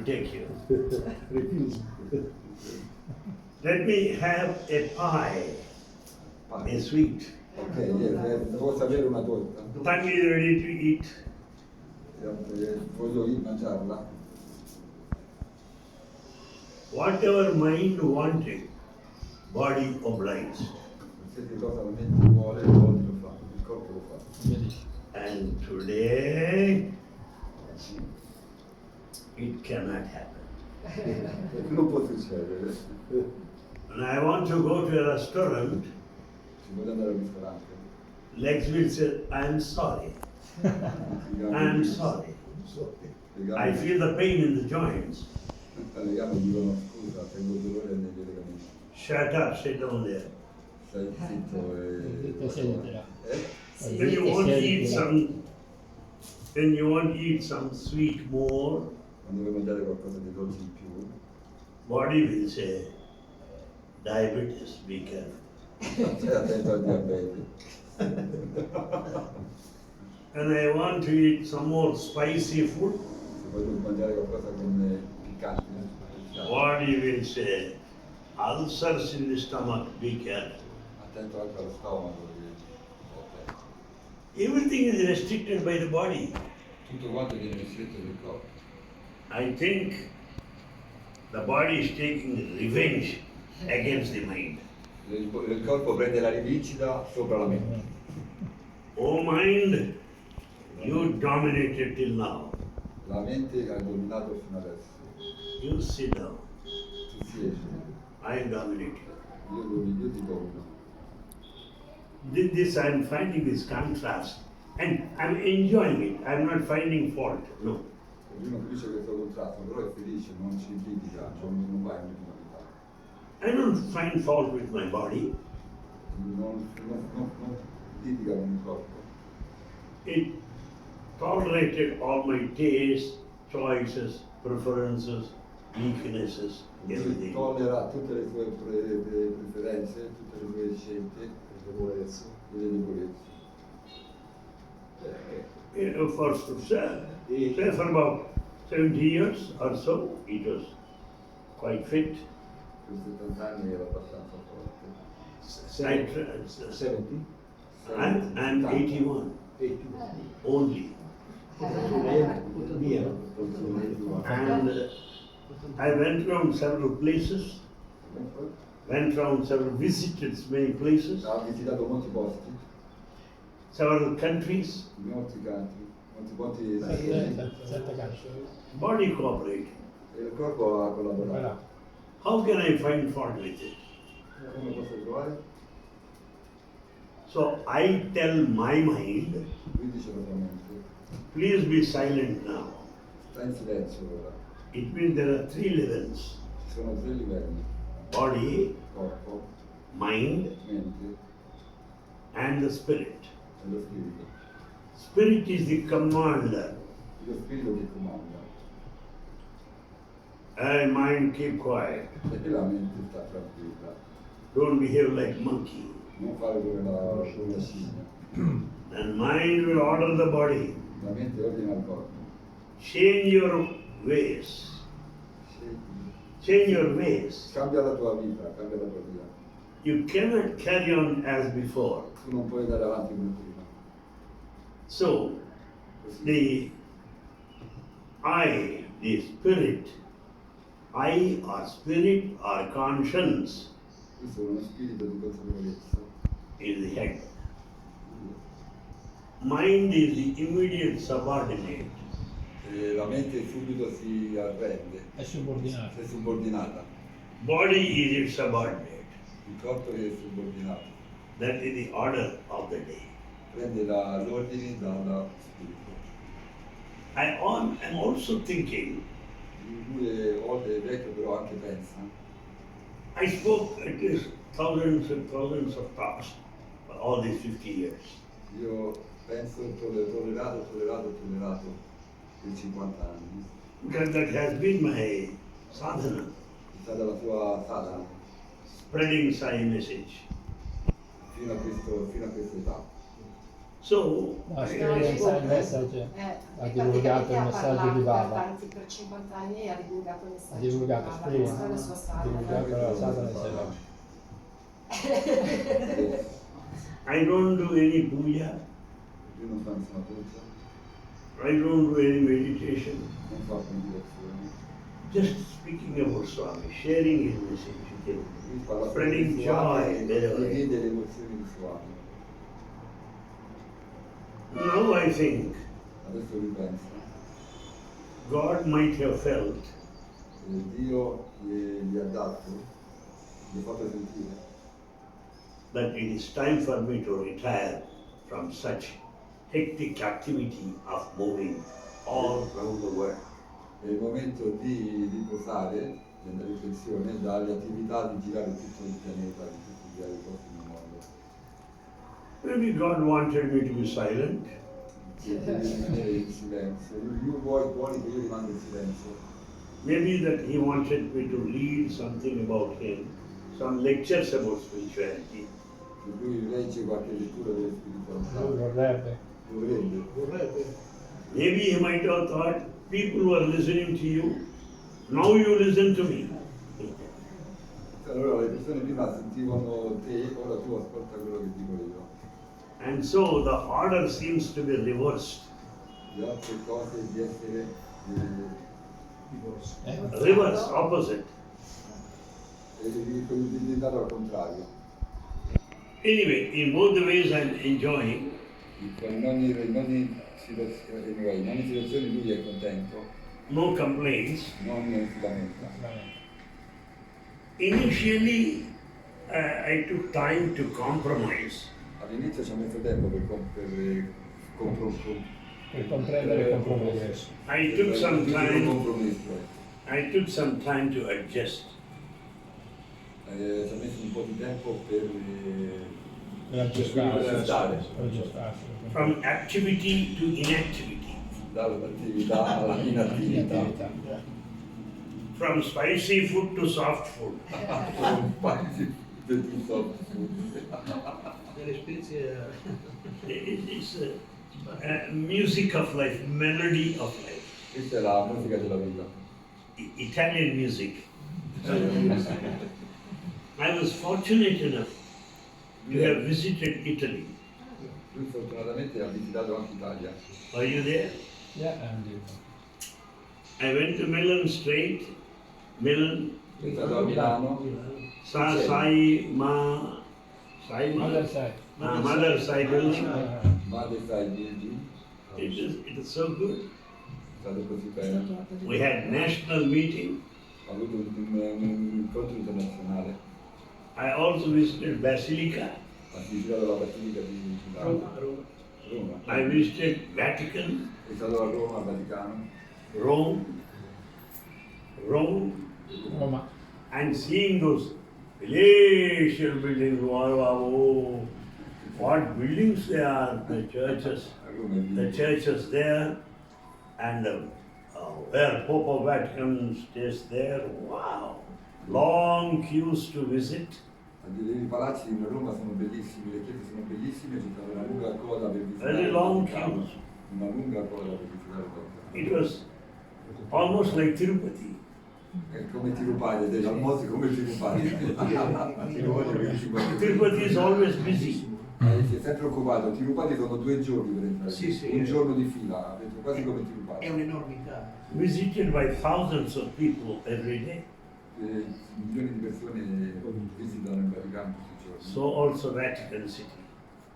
will take you. Refuse. Let me have a pie, a sweet. Ok, posso avere una torta? Tongue is ready to eat. Voglio mangiarla. Whatever mind wanted, body obliged. Qualsiasi cosa la mente vuole, il corpo lo fa. Il corpo lo fa. And today, it cannot happen. Non può succedere. When I want to go to a restaurant, Si vuole andare al ristorante. legs will say, I'm sorry. I'm sorry. I feel the pain in the joints. Le gambe dicono scusa, tengo dolore negli legamenti. Shut up, sit down there. Stai zitto e... When you want to eat some sweet more, Quando vuoi mangiare qualcosa di dolce in più, body will say, diabetes, be careful. stai attento al diabete. When I want to eat some more spicy food, Se voglio mangiare qualcosa con piccante, body will say, ulcers in the stomach, be careful. attento anche allo stomaco. Everything is restricted by the body. Tutto quanto viene ristretto del corpo. I think the body is taking revenge against the mind. Il corpo prende la rivincita sopra la mente. Oh mind, you dominated till now. La mente ha dominato fino adesso. You sit down. Tu siedi, I dominate you. io ti domino. This I am finding this contrast and I am enjoying it. I am not finding fault. No. Uno capisce questo contrasto, però è felice, non ci critica, non va in criminalità. I don't find fault with my body. Non critica con il corpo. It tolerated all my tastes, choices, preferences, weaknesses, everything. Tollera tutte le sue preferenze, tutte le sue scelte, le debolezze. For about 70 years or so, it was quite fit. Per 70 anni era abbastanza forte. I 70? I'm 81 only. And I went around several places, visited many places, Ha visitato molti posti, several countries, molti posti, body cooperated. e il corpo ha collaborato. How can I find fault with it? Come posso trovare? So I tell my mind, Lui dice la sua mente, please be silent now. sta in silenzio ora. It means there are 3 levels: Ci sono 3 livelli, body, corpo, mind, mente and the spirit. e lo spirito. Spirit is the commander. Lo spirito che comanda, And mind, keep quiet. e la mente sta tranquilla. Don't behave like monkey. Non fare come la scimmia. And mind will order the body. La mente ordina il corpo. Change your ways. Change your ways. Cambia la tua vita, cambia la tua vita. You cannot carry on as before. Tu non puoi andare avanti come prima. So, Così. the I, the spirit, I or spirit or conscience Questo è uno spirito di consapevolezza. is the head. Mind is the immediate subordinate. E la mente subito si arrende, È subordinato. è subordinata. Body is its subordinate. Il corpo è subordinato. That is the order of the day. Prende l'ordine dalla spirito. I'm also thinking, Lui è oltre vecchio, però anche pensa. I spoke at least thousands and thousands of talks for all these 50 years. Io penso tollerato per 50 anni. Because that has been my sadhana, È stata la sua sadhana spreading Sai message. fino a questa età. So, La esperienza il messaggio ha divulgato il messaggio di Baba, Per 50 anni ha divulgato il ha messaggio divulgato di Baba, questa è la sua ha strada. divulgato la sadhana di Seva. I don't do any puja, Io non fa nessuna cosa, I don't do any meditation. non fa meditazione. Just speaking about Swami, sharing his message with him, Lui parla spreading di joy Swami wherever. e vede le emozioni di Swami. Now I think Adesso ripensa, God might have felt Dio gli ha dato, gli ha fatto sentire that it is time for me to retire from such hectic activity of moving all around the world. è il momento di riposare, di andare in pensione dalle attività di girare tutto il pianeta, di girare i posti nel mondo. Maybe God wanted me to be silent. Che devi rimanere in silenzio. Lui vuole che io rimanga in silenzio. Maybe that He wanted me to read something about Him, some lectures about spirituality. Se lui legge qualche lettura delle Lui spiritualità, vorrebbe. dovrebbe. Maybe He might have thought, people were listening to you, now you listen to me. Allora le persone prima sentivano te, ora tu ascolta quello che dico io. And so the order seems to be reversed. Le altre cose di essere Reverse, opposite. diventato al contrario. Anyway, in both the ways I'm enjoying. In ogni situazione lui è contento, No complaints. non si lamenta. Initially, I took time to compromise. All'inizio ci ha messo tempo per Per comprendere il compromesso. I took some time. compromesso. I took some time to adjust. Ci ha messo un po' di tempo per Per aggiustarsi. aggiustare. Per aggiustarsi. From activity to inactivity. Dall'attività alla inattività. Inattività. From spicy food to soft food. Un paio di Delle spezie It's a music of life, melody of life. Questa è la musica della vita. Italian music. I was fortunate enough to have visited Italy. Lui fortunatamente ha visitato anche Italia. Are you there? Yeah, and I went to Milan Strait, Milan, È stato a Milano, Sai Mother side. Mother Sai building. Madre Sai Building, It is so good. è stato così bene. We had national meeting. Ha avuto un incontro internazionale. I also visited Basilica. Ha visitato la Basilica di Milano. Roma. I visited Vatican, È stato a Roma, al Vaticano. Rome, Roma. and seeing those palatial buildings. Wow, what buildings they are! The churches, A Roma è the di churches there, and where Pope of Vatican stays there. Wow, long queues to visit. I palazzi di Roma sono bellissimi, le chiese sono bellissime, c'è stata una lunga coda per visitare Very il long Vaticano. queues. Una lunga coda per visitare il Vaticano. It was almost like Tirupati. È come Tirupati, dei famosi come Tirupati. Tirupati is always busy. Si è sempre occupato, Tirupati sono 2 giorni per entrare, Sì, sì. un giorno di fila, ha detto quasi come è Tirupati. un'enormità. Visited by thousands of people every day. Milioni di persone visitano il Vaticano tutti i giorni. So also Vatican City.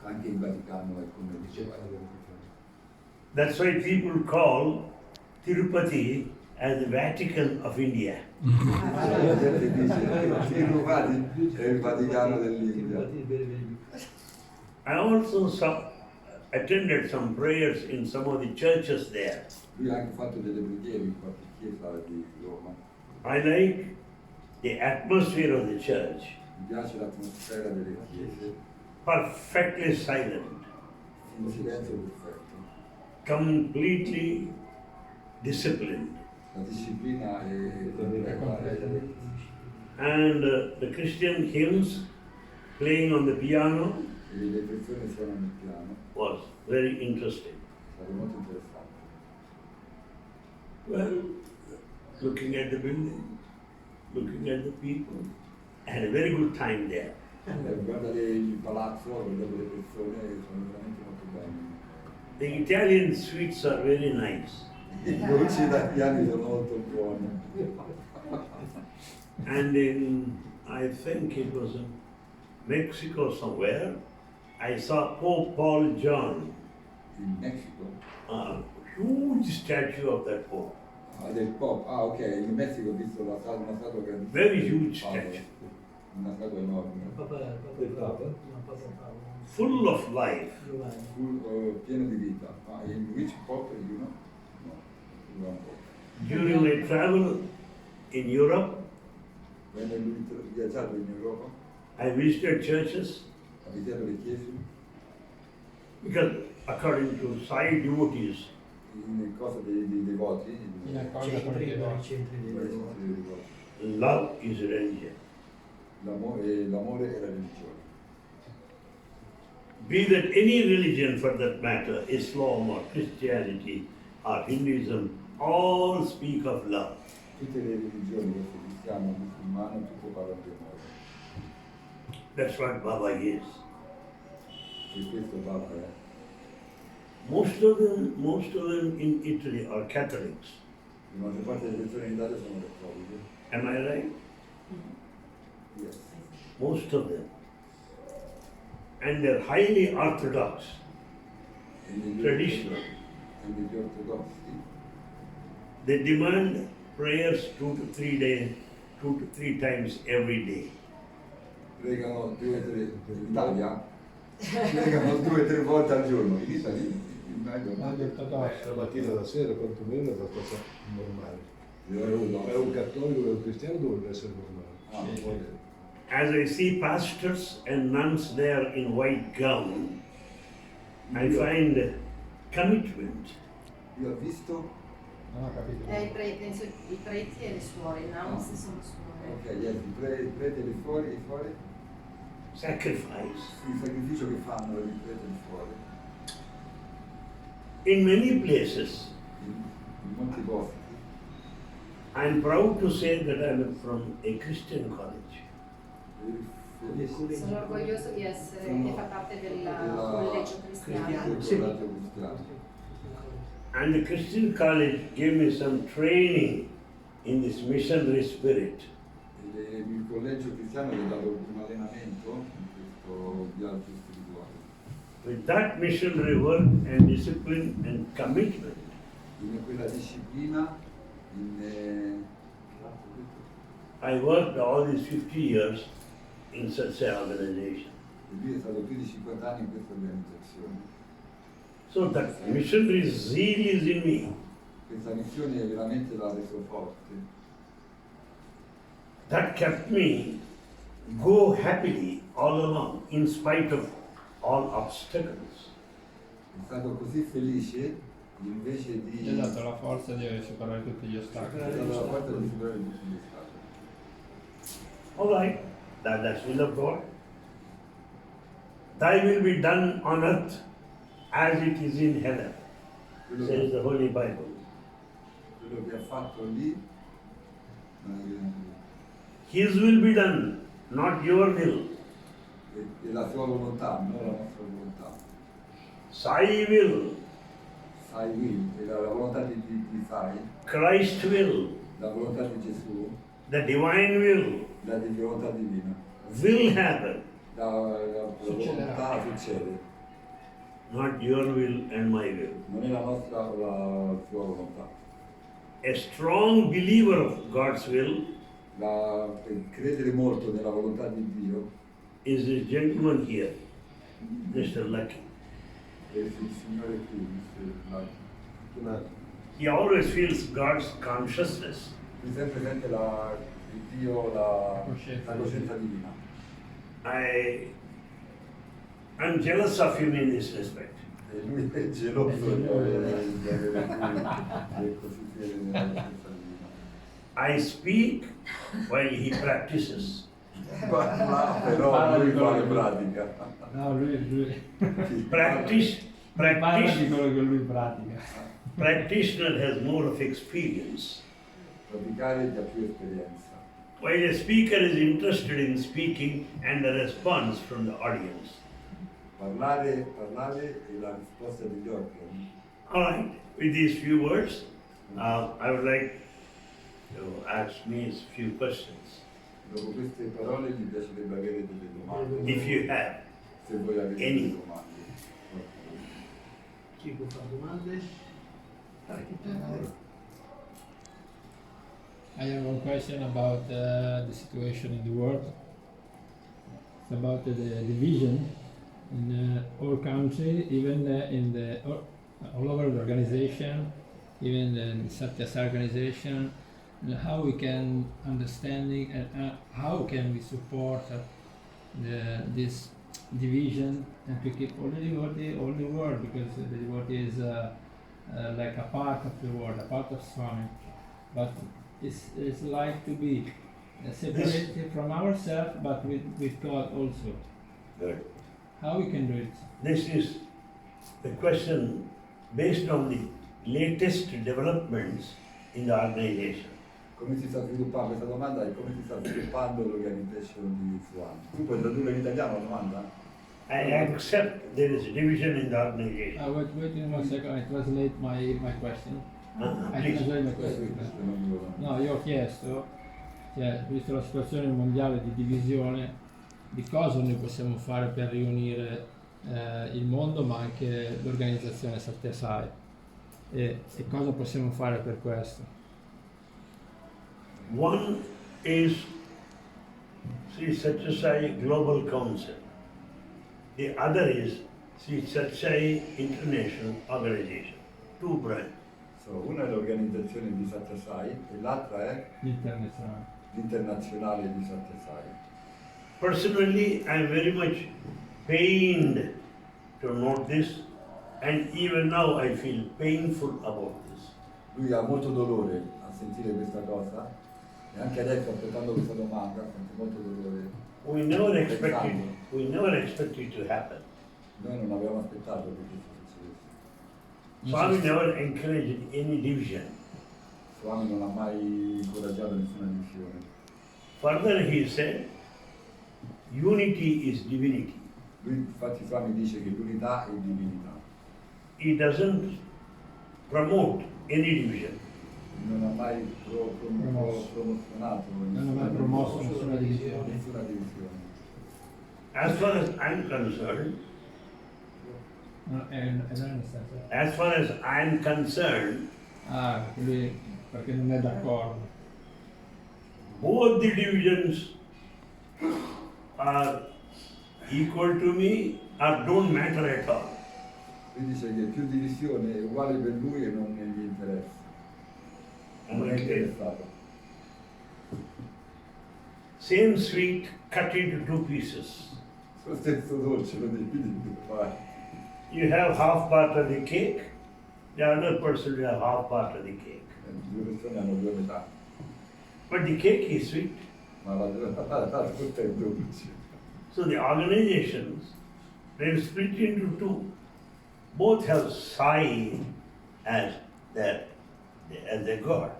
Anche il Vaticano è come diceva. That's why people call Tirupati as the Vatican of India. La gente dice Tirupati è il Vaticano dell'India. I also attended some prayers in some of the churches there. Lui ha anche fatto delle preghiere in qualche chiesa di Roma. I like the atmosphere of the church, Mi piace l'atmosfera delle chiese, perfectly silent, in silenzio perfetto. completely disciplined. La disciplina è And the Christian hymns playing on the piano, e le persone suonano il piano, was very interesting. stato molto interessante. Well, looking at the building, looking at the people, I had a very good time there. Guardare il palazzo, guardare le persone, sono veramente molto belle. The Italian sweets are very nice. I dolci italiani sono molto buoni. And in, I think it was in Mexico somewhere, I saw Pope Paul John, In Messico? a huge statue of that Pope. Ah, del Pop, ah ok, in Messico ho visto una statua grandissima. Very huge Paolo. statue, Una statua enorme, Del Papa? full of life. pieno di vita. Ah, in which Pop, you know? No, non Pop. During my travel in Europe, Quando lui viaggiato in Europa, I visited churches ha visitato le chiese, because according to Sai devotees, in cosa dei devoti, In accordo con il devoto. love is religion. l'amore e la religione. Be that any religion for that matter, Islam or Christianity or Hinduism, all speak of love. Tutte le religioni, questo cristiano, musulmano, tutto parlano di amore. That's what Baba is. E questo Papa è. Most of them in Italy are Catholics. La maggior parte delle persone in Italia sono cattoliche. Am I right? Yes. Most of them. And they're highly orthodox, E negli traditional. e negli ortodossi They demand prayers 2 to 3 days, 2 to 3 times every day. pregano 2 o 3 in Italia, pregano 2 o 3 volte al giorno. In Italia, in Ah, gli ortodossi. La mattina e la sera, quantomeno, è una cosa normale. Italia. È un cattolico e un cristiano dovrebbe essere normale. Ah, poi- As I see pastors and nuns there in white gown, I find commitment. Io ho visto, Non ho capito. Penso i preti e le suore, i nuns sono suore. ok, yes, i preti e fuori, Sacrifice. il sacrificio che fanno i preti e fuori, In many places, in molti posti. I'm proud to say that I'm from a Christian college. Sono orgoglioso di essere, Sono che fa parte del della- collegio cristiano. cristiano. And the Christian college gave me some training in this missionary spirit. Il collegio cristiano gli ha dato un allenamento in questo viaggio spirituale. With that missionary work and discipline and commitment, In quella disciplina, I worked all these 50 years in such an organization. e lui è stato più di 50 anni in questa organizzazione. So that missionary zeal is in me. Questa missione veramente l'ha reso forte. That kept me go happily all along in spite of all obstacles. È stato così felice invece Gli ha di dato la forza di superare tutti gli ostacoli. è stato la forza di superare tutti gli ostacoli. All right, that's will of God. Thy will be done on earth as it is in heaven, Quello says the che, Holy Bible. quello che ha fatto lì, His will be done, not your will. è la sua volontà, non la nostra volontà. Sai will, Sai will, è la volontà di Sai, Christ will, la volontà di Gesù, the divine will volontà divina. will happen, La volontà succede, not your will and my will. non è la nostra la sua volontà. A strong believer of God's will Per credere molto nella volontà di Dio, is this gentleman here, Mr. Lucky. è il Signore qui, Un altro. He always feels God's consciousness. qui sempre sente di Dio la coscienza divina. I'm jealous of him in this respect. E lui è geloso di avere così fede nella coscienza divina. I speak while he practices. Parla, però Parla lui di fa quello le che- pratica. No, lui Practice, parla di practice, quello che lui pratica. practitioner has more of experience. Praticare chi ha più esperienza. While a speaker is interested in speaking and a response from the audience. Parlare e la risposta degli organi. All right, with these few words, I would like to ask me a few questions, Dopo queste parole mi piacerebbe avere delle domande. if you have. Se voi avete Any. delle domande. Chi può fare domande? I have one question about the situation in the world. It's about the division in all countries, even in the all over the organization, even in Satya's organization, and how we can understanding and how can we support this division and to keep all the world, because the devotee is like a part of the world, a part of Swami, but it's like to be separated from ourselves, but with God also. Good. How we can do it? This is the question based on the latest developments in the organization. Come si sta sviluppando questa domanda e come si sta sviluppando l'organization di Swami? Tu puoi tradurre in italiano la domanda? I accept there is division in the organization. Wait 1 second, I translate my question. I Please. translate my Questo question. non lo so. No, io ho chiesto, cioè, visto la situazione mondiale di divisione, di cosa noi possiamo fare per riunire il mondo, ma anche l'organizzazione Sathya Sai, e cosa possiamo fare per questo? One is Sri Sathya Sai Global Council. The other is Sri Sathya Sai International Organization. Two branches. So, una è l'organizzazione di Sathya Sai e l'altra è L'internazionale. l'internazionale di Sathya Sai. Personally, I am very much pained to note this, and even now I feel painful about this. Lui ha molto dolore a sentire questa cosa e anche adesso aspettando questa domanda sente molto dolore. We never expected it to happen. Noi non avevamo aspettato che questo succedesse. Swami never encouraged any division. Swami non ha mai incoraggiato nessuna divisione. Further, he said, unity is divinity. Lui infatti Swami dice che l'unità è divinità. He doesn't promote any division. Non ha mai promozionato Non ha mai promosso nessuna divisione. nessuna divisione. As far as I'm concerned, as far as I'm concerned, Quindi perché non è d'accordo. both the divisions are equal to me or don't matter at all. Lui dice che più divisione è uguale per lui e non gli interessa. Non è interessato. Same sweet cut into two pieces. Lo stesso dolce lo dividi in due parti. You have half part of the cake, the other person will have half part of the cake. Due persone hanno due metà, But the cake is sweet. ma la frutta è dolce. So the organizations, they're split into two. Both have Sai as their God.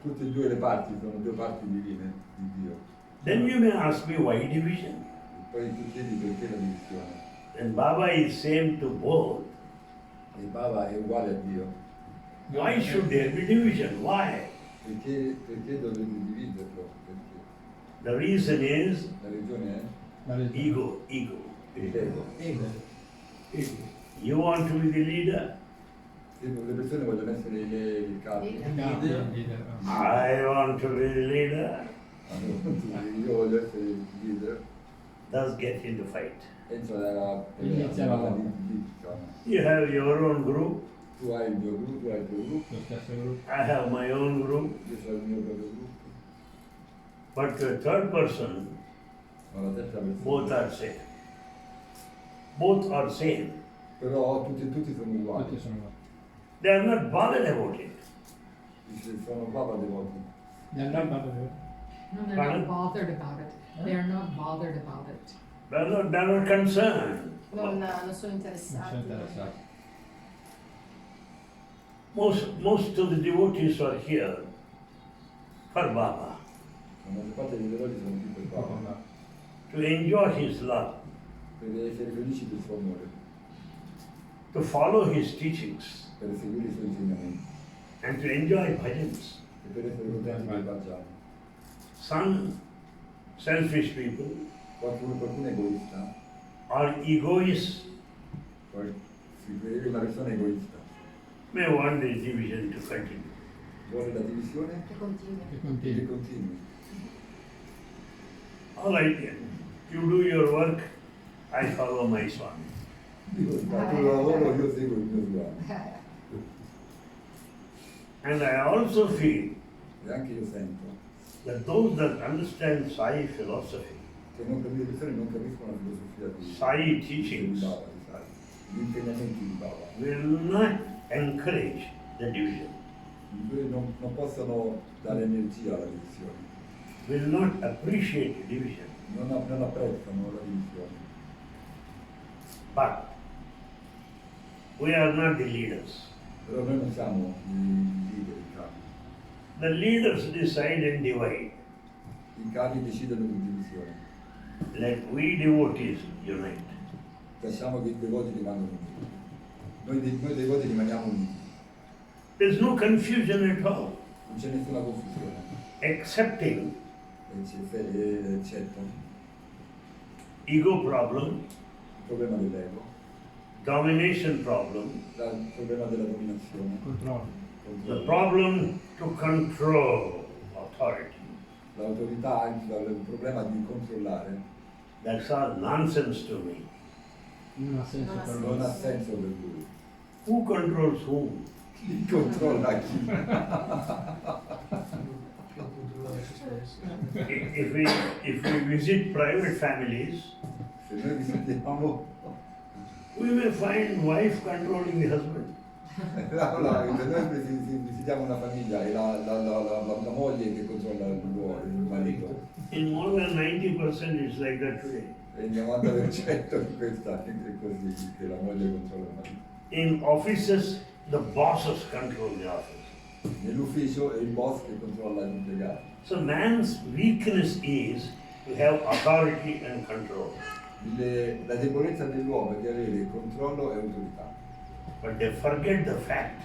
Tutte e due le parti sono due parti divine di Dio. Then you may ask me why division? E poi tu chiedi perché la divisione. Then Baba is same to both. E Baba è uguale a Dio. Why should there be division? Why? Perché dovete dividerlo? Perché? The reason is La religione è ego. ego. You want to be the leader? Se le persone vogliono essere il capo. I want to be the leader. Io voglio essere il leader. Thus get into fight. Penso alla Inizia la lotta. You have your own group. Tu hai il mio gruppo, tu hai il tuo gruppo, Lo stesso gruppo. I have my own group. io ho il mio proprio gruppo. But the third person, Ma la terza persona. both are same. Both are same. Però tutti sono uguali. Tutti sono uguali. They are not bothered about it. Dice, sono Baba devoti. They are not bothered. No, they're Pardon? not bothered about it. They are not bothered about it. They're not concerned. Non sono Non sono interessati. interessati. Most of the devotees are here for Baba, La maggior parte dei devoti sono qui per Baba, to enjoy his love, per essere felici del suo amore, to follow his teachings, per seguire i suoi insegnamenti and to enjoy bhajans. e per essere contenti del bhajan. Some selfish people Qualcuno è egoista, or egoists si crede una persona egoista, may want this division to continue. vuole la divisione Che continua. Che e che continui. continui. All right, you do your work, I follow my Swami. Dico, fai il tuo lavoro, io seguo il mio Swami. And I also feel E anche io sento that those that understand Sai philosophy, che le persone non capiscono la filosofia di Sai di teachings, Baba, gli insegnamenti di Baba. will not encourage the division, Non possono dare energia alla divisione, will not appreciate division. non apprezzano la divisione. But we are not the leaders. Però noi non siamo i leader, i capi. The leaders decide and divide. I capi decidono di divisione. Let we devotees unite. Lasciamo che i devoti rimangono uniti. Noi devoti rimaniamo uniti. There's no confusion at all. Non c'è nessuna confusione. Accepting Eccetto ego problem, il problema dell'ego, domination problem, il problema della dominazione, Controllo. the problem to control authority. l'autorità, il problema di controllare, That's all nonsense to me. Non ha senso Non ha per senso. loro. non ha senso per lui. Who controls whom? Chi controlla chi? If we visit private families, Se noi visitiamo we may find wife controlling the husband. se noi visitiamo una famiglia e la moglie che controlla il marito, In more than 90% it's like that today. e il 90% di questa è così, che la moglie controlla il marito. In offices, the bosses control the office. Nell'ufficio è il boss che controlla gli impiegati. So man's weakness is to have authority and control. La debolezza dell'uomo è di avere controllo e autorità, But they forget the fact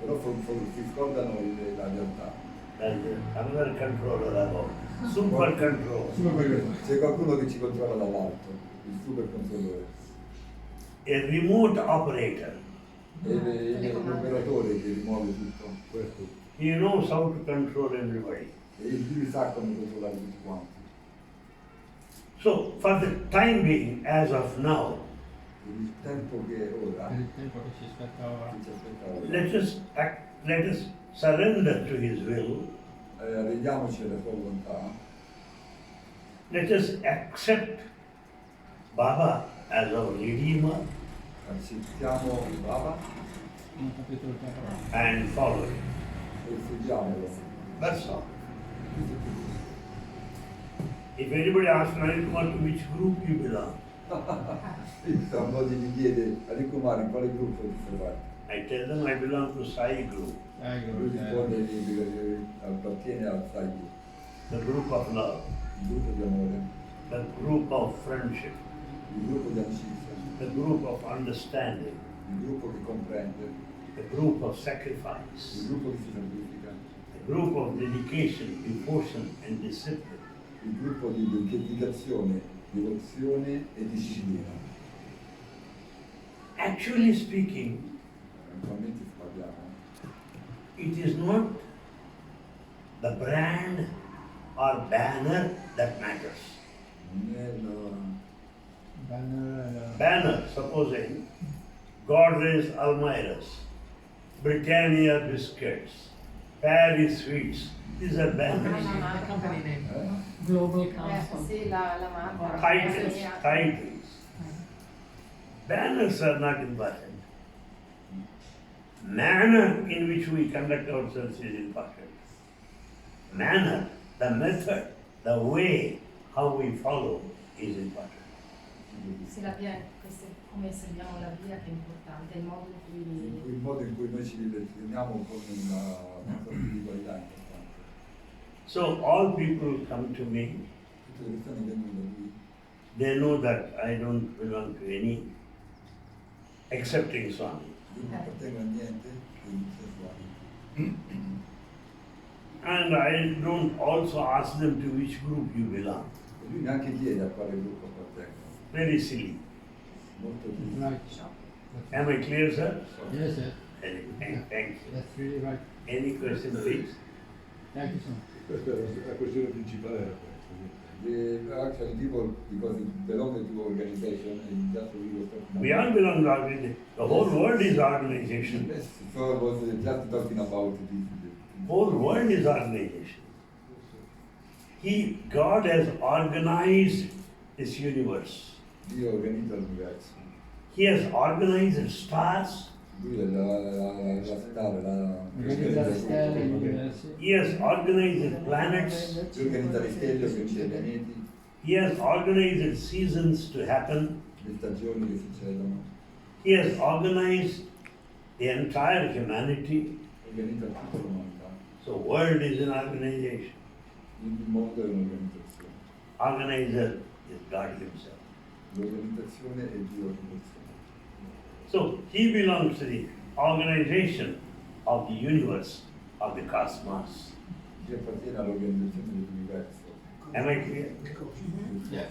però si scordano la realtà. that there's another controller above. Super control. C'è qualcuno che ci controlla dall'alto, il super controllore, A remote operator. è l'operatore che rimuove tutto. Questo. He knows how to control everybody. E lui sa come controllare tutti quanti. So for the time being, as of now, Per il tempo che è ora, Per il tempo che ci aspetta ora. che ci aspetta ora, let us surrender to his will. arrendiamoci alla sua volontà, Let us accept Baba as our Redeemer accettiamo il Baba Non ho capito il tempo. and follow him. e seguiamolo. That's all. If anybody asks Anil Kumar to which group you belong, Quando mi chiede Anil Kumar in quale gruppo ti fai parte, I tell them I belong to Sai group, lui risponde che appartiene al Sai Group, the group of love, il gruppo di amore, the group of friendship, il gruppo di amicizia, the group of understanding, il gruppo che comprende, the group of il sacrifice, gruppo che si sacrifica, the group of dedication, devotion, and discipline. il gruppo di dedicazione, devozione e disciplina. Actually speaking, Eventualmente parliamo, it is not the brand or banner that matters. non è Banner, Banner, supposing Godrej Almirah's, Britannia biscuits, Paris sweets, these are banners. No, no, no. The company name. eh? Global Council. Sì, la marca. Titles, Sì. titles. Banners are not important. Manner in which we conduct ourselves is important. Manner, the method the way how we follow is important. Se la via, questo è come seguiamo la via che è importante, il modo in cui Il modo in cui noi ci relazioniamo con una spiritualità importante. So all people come to me, Tutte le persone vengono da lui, they know that I don't belong to any accepting Swami. lui non appartengono a niente, quindi sessuali. And I don't also ask them to which group you belong. E lui neanche chiede a quale gruppo appartengono. Very silly. Molto triste. Right. Am I clear, sir? Yes, yes. Thank you. That's really right. Any question, please? Thank you so much. Questa è la questione principale era questa. Actually, people, because it belongs to organization, and just we were talking about. We all belong to organization. The whole world is organization. Yes, so I was just talking about this. Whole world is organization. God has organized this universe. Dio organizza l'universo. He has organized stars. Lui è la star, Organizza le stelle, gli universi. He has organized the planets. Lui organizza le stelle, organizza i pianeti, He has organized seasons to happen. le stagioni che succedono, He has organized the entire humanity. organizza tutta l'umanità. So world is an organization. Il mondo è un'organizzazione. Organizer is God himself. L'organizzazione è Dio organizzazione. So he belongs to the organization of the universe, of the cosmos. Dio appartiene all'organizzazione dell'universo. Am I clear? Yeah.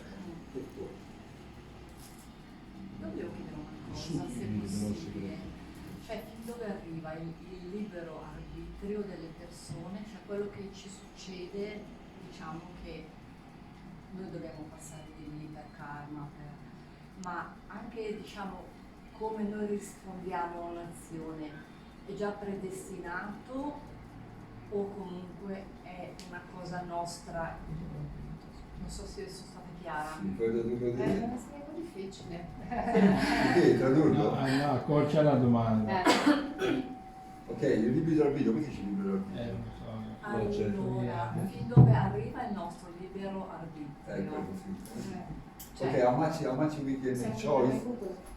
Io volevo chiedere una cosa, se è possibile. Cioè, fin dove arriva il libero arbitrio delle persone, cioè quello che ci succede, diciamo che noi dobbiamo passare di lì per karma, ma anche, diciamo, come noi rispondiamo a un'azione è già predestinato o comunque è una cosa nostra? Non so se sono stata chiara. Sì, puoi tradurlo te? È un po' difficile. Sì, tradurlo. No, accorcia la domanda. Ok, il libero arbitrio, come si dice libero arbitrio? Non so. Allora, fin dove arriva il nostro libero arbitrio? Ecco così. Cioè, Okay, how much we can choice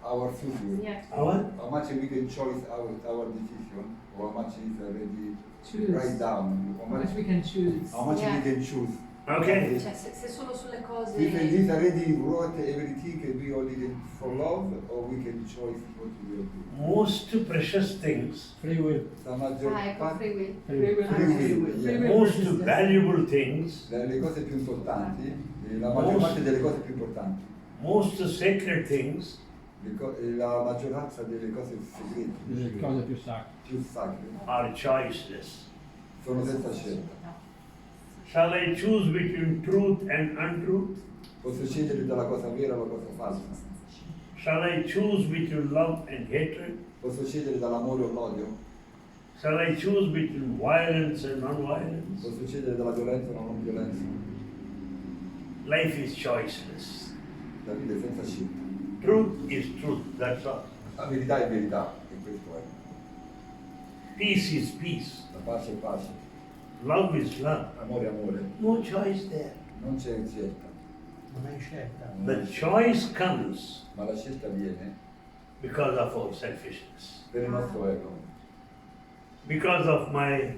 our future? How much we can choice our decision, or how much is already Choose. write down? How much we can choose. How much Yeah. we can choose? Okay. Cioè, se solo sulle cose... If this already wrote everything and we only can for love, or we can choose what we will do. Most precious things, Free will. La maggior Ah, ecco, parte, free will. Free will. Free will, Free yeah. will most versus valuable things, le cose più importanti, la maggior parte delle cose più importanti, most sacred things, la maggioranza delle cose segrete, Le cose più sacre. più sacre, are choiceless. sono senza scelta. Shall I choose between truth and untruth? Posso scegliere tra la cosa vera e la cosa falsa. Shall I choose between love and hatred? Posso scegliere dall'amore o l'odio. Shall I choose between violence and non-violence? Posso scegliere dalla violenza o la non violenza. Life is choiceless. La vita è senza scelta. Truth is truth, that's all. La verità è verità, e questo è. Peace is peace. La pace è pace. Love is love. Amore è amore. No choice there. Non c'è scelta. Non hai scelta. The choice comes Ma la scelta viene because of our selfishness, per il nostro ego, because of my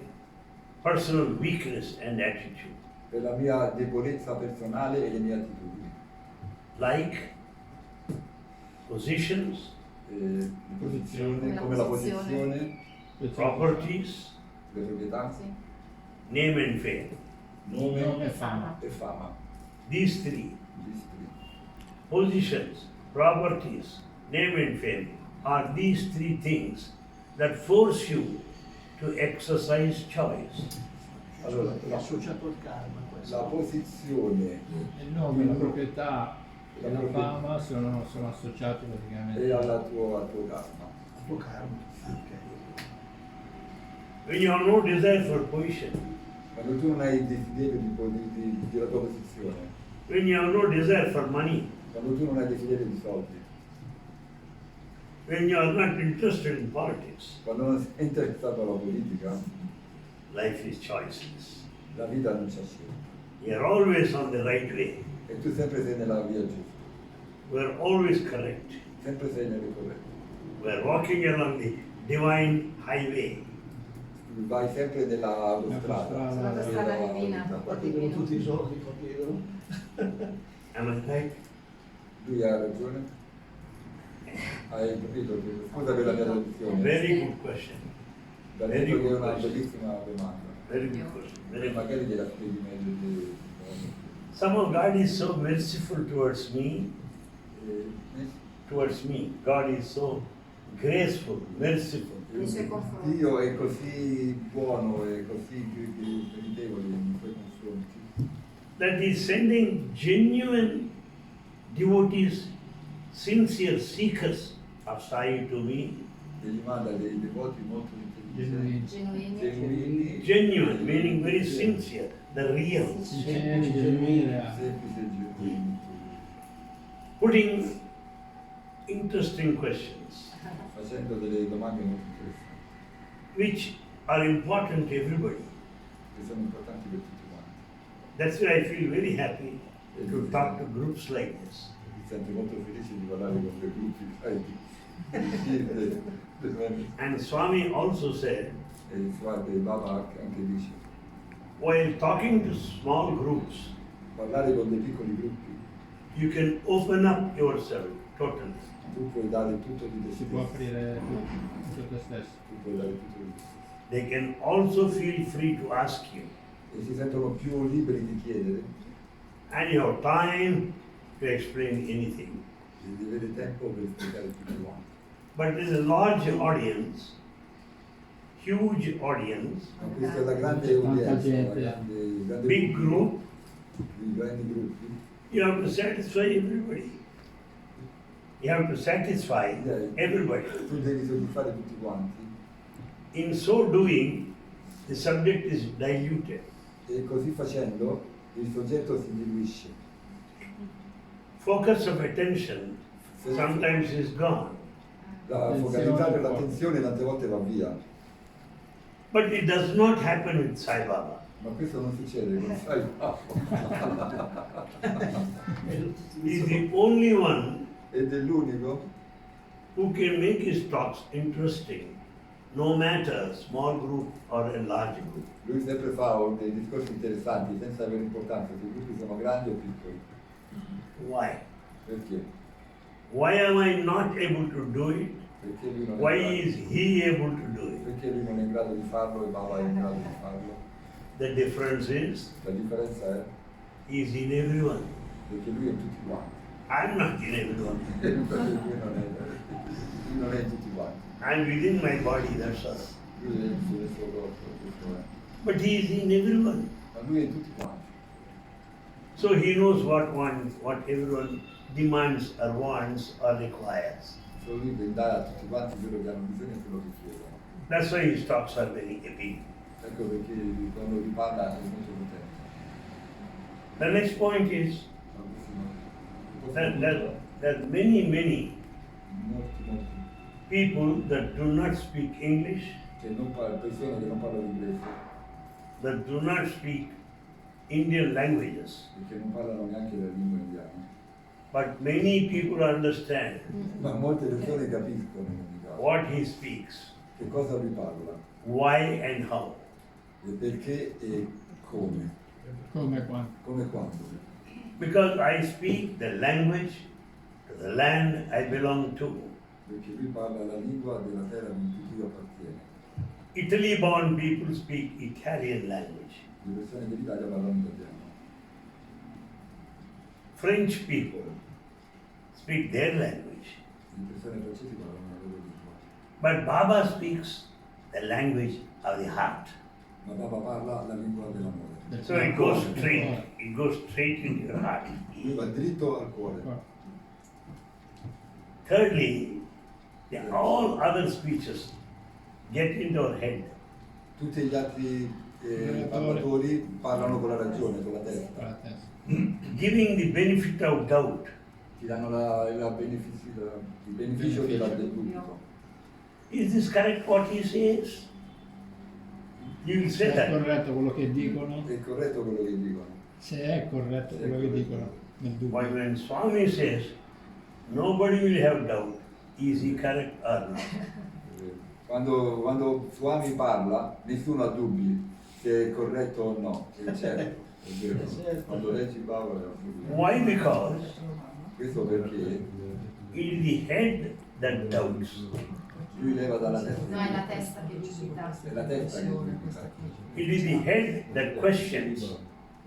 personal weakness and attitude. per la mia debolezza personale e le mie attitudini. Like positions, Le posizioni, come la posizione, properties, le proprietà, Sì. name and fame. nome e fama. e fama. These three, Distri. positions, properties, name and fame, are these three things that force you to exercise choice. Allora, È associato al karma questo. la posizione Il nome, la proprietà e la proprietà. fama sono associati e praticamente. al tuo karma. Il tuo karma. Ok. When you have no desire for position, Quando tu non hai il desiderio della tua posizione, when you have no desire for money, quando tu non hai desiderio di soldi, when you are not interested in politics, quando non sei interessato alla politica, life is choiceless. la vita non c'è scelta. You're always on the right way. e tu sempre sei nella via giusta, We're always correct. sempre sei nelle corrette. We're walking along the divine highway. Vai sempre nella autostrada. Sull'autostrada divina. Qua ti vedono tutti i soldi, qua ti vedono. Am I right? Lui ha ragione. Hai capito? Scusa per la mia traduzione. Very good question. Da very detto che è good una question. bellissima domanda. Very good question. Very good. Magari gliela spieghi meglio di... Somehow God is so merciful towards me. Eh, Towards me. God is so graceful, merciful. Nei suoi confronti. Dio è così buono e così meritevole nei suoi confronti, That is sending genuine devotees, sincere seekers of Sai to me. che gli manda dei devoti molto intelligenti, Genuini. genuini, Genuine, meaning very sincere, the real. Sinceri, genuini, semplici e genuini, Putting interesting questions, facendo delle domande molto interessanti, which are important to everybody. che sono importanti per tutti quanti. That's why I feel very happy to talk to groups like this. Mi sento molto felice di parlare con dei gruppi, sai, And Swami also said, e il Baba anche dice, while talking to small groups, parlare con dei piccoli gruppi, you can open up yourself totally. tu puoi dare tutto di te si può stesso, aprire tutto te stesso. tu puoi dare tutto di te stesso. They can also feel free to ask you. E si sentono più liberi di chiedere, And you have time to explain anything. e di avere tempo per spiegare tutto quanto. But there's a large audience, huge audience, Ma questa è la grande Tanta udienza, la gente. grande big pubblico, group. i grandi gruppi. You have to satisfy everybody. You have to satisfy everybody. Tu devi soddisfare tutti quanti, In so doing, the subject is diluted. e così facendo il soggetto si diluisce. Focus of attention sometimes is gone. La focalità dell'attenzione tante volte va via, But it does not happen with Sai Baba. ma questo non succede con Sai Baba. He is the only one Ed è l'unico who can make his talks interesting, no matter small group or a large group. lui sempre fa dei discorsi interessanti senza avere importanza se i gruppi sono grandi o piccoli. Why? Perché? Why am I not able to do it? Perché lui non è Why in is he able to do grado, it? perché lui non è in grado di farlo e Baba è in grado di farlo. The difference is La differenza è he is in everyone. perché lui è in tutti quanti. I'm not in everyone. Perché lui non è in tutti quanti. I'm within my body, that's all. Lui è nel suo corpo, questo è. But he is in everyone. Ma lui è in tutti quanti. So he knows what everyone demands or wants or requires. Solo lui che dà a tutti quanti quello che hanno bisogno e quello che chiedono. That's why his talks are very epic. Ecco perché quando lui parla è molto potente. The next point is Ma questo that many molti people that do not speak English, persone che non parlano inglese that do not speak Indian languages, e che non parlano neanche la lingua indiana, but many people understand ma molte persone capiscono in ogni caso what he speaks, che cosa lui parla why and how. e perché e come Come quando. quando. Because I speak the language to the land I belong to. Perché lui parla la lingua della terra in cui lui appartiene. Italy born people speak Italian language. Le persone dell'Italia parlano italiano. French people speak their language. Le persone francesi parlano la loro lingua. But Baba speaks the language of the heart. Ma Baba parla la lingua dell'amore. So it goes straight into your heart. Lui va dritto al cuore. Thirdly, all other speeches get into our head. Tutti gli altri parlatori parlano con la ragione, con la testa. Giving the benefit of doubt. Ti danno il beneficio del dubito. Is this correct what he says? You will Se say è that. corretto quello che dicono, È corretto quello che dicono. se è corretto quello che dicono nel But dubbio. when Swami says, nobody will have doubt, is he correct or not? Quando Swami parla, nessuno ha dubbi se è corretto o no. È certo, è vero. Quando leggi Paolo è assolutamente. Why? Because Questo perché it is the head that doubts. lui leva dalla No, è testa. la testa che dubita. È la testa che dubita. It is the head that questions.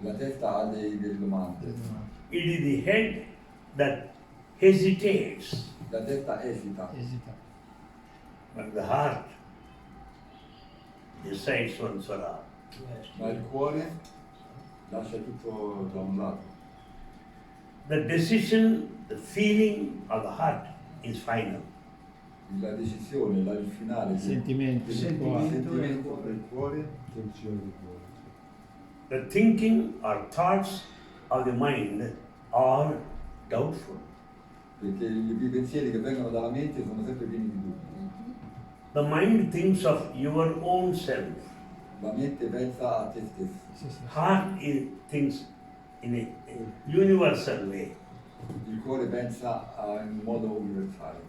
La testa ha delle domande. It is the head that hesitates. La testa esita. Esita. But the heart decides one Swaraj. Ma il cuore lascia tutto da un lato. The decision, the feeling of the heart is final. La decisione, il finale, Il sentimento del cuore. il sentimento del cuore, Tensione del cuore. The thinking or thoughts of the mind are doubtful. perché i pensieri che vengono dalla mente sono sempre pieni di dubbi. The mind thinks of your own self. La mente pensa a te stesso. Sì, sì. Heart thinks in a universal way. Il cuore pensa in un modo universale.